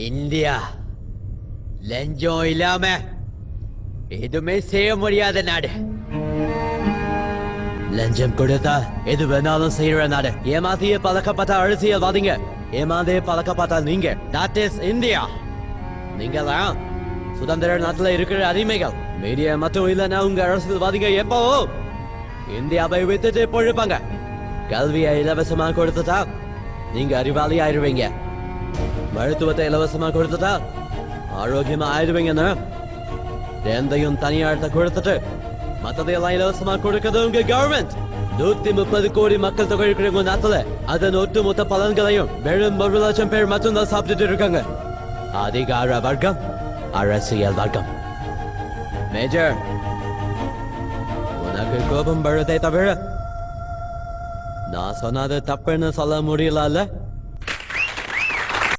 India லஞ்சம் இல்லாம எதுவுமே செய்ய முடியாத நாடு. லஞ்சம் கொடுத்தா எது வேணாலும் செய்யற நாடு. ஏமாத்திய பழக்கப்பட்ட அரசியல்வாதிங்க, ஏமாந்தே பழக்கப்பட்ட நீங்க. That is India. நீங்களாம் சுதந்திர நாட்டுல இருக்கிற அடிமைகள். மீடியா மட்டும் இல்லைன்னா உங்க அரசியல்வாதிங்க எப்போ இந்தியாவை விட்டுட்டு போயிருப்பாங்க. கல்வியை இலவசமா கொடுத்துட்டா நீங்க அறிவாளி ஆயிடுவீங்க. மருத்துவத்தை இலவசமா கொடுத்துட்டா ஆரோக்கியமா ஆயிடுவீங்கன்னு ரெண்டையும் தனியார்த்த கொடுத்துட்டு மத்ததையெல்லாம் இலவசமா கொடுக்கிறது உங்க கவர்மெண்ட். 130 கோடி மக்கள் தொகை இருக்கிற உங்க நாட்டுல அதன் ஒட்டுமொத்த பலன்களையும் வெறும் 1 லட்சம் பேர் மட்டும்தான் சாப்பிட்டுட்டு இருக்காங்க. அதிகார வர்க்கம், அரசியல் வர்க்கம். மேஜர், உனக்கு கோபம் வருதே தவிர நான் சொன்னது தப்புன்னு சொல்ல முடியல.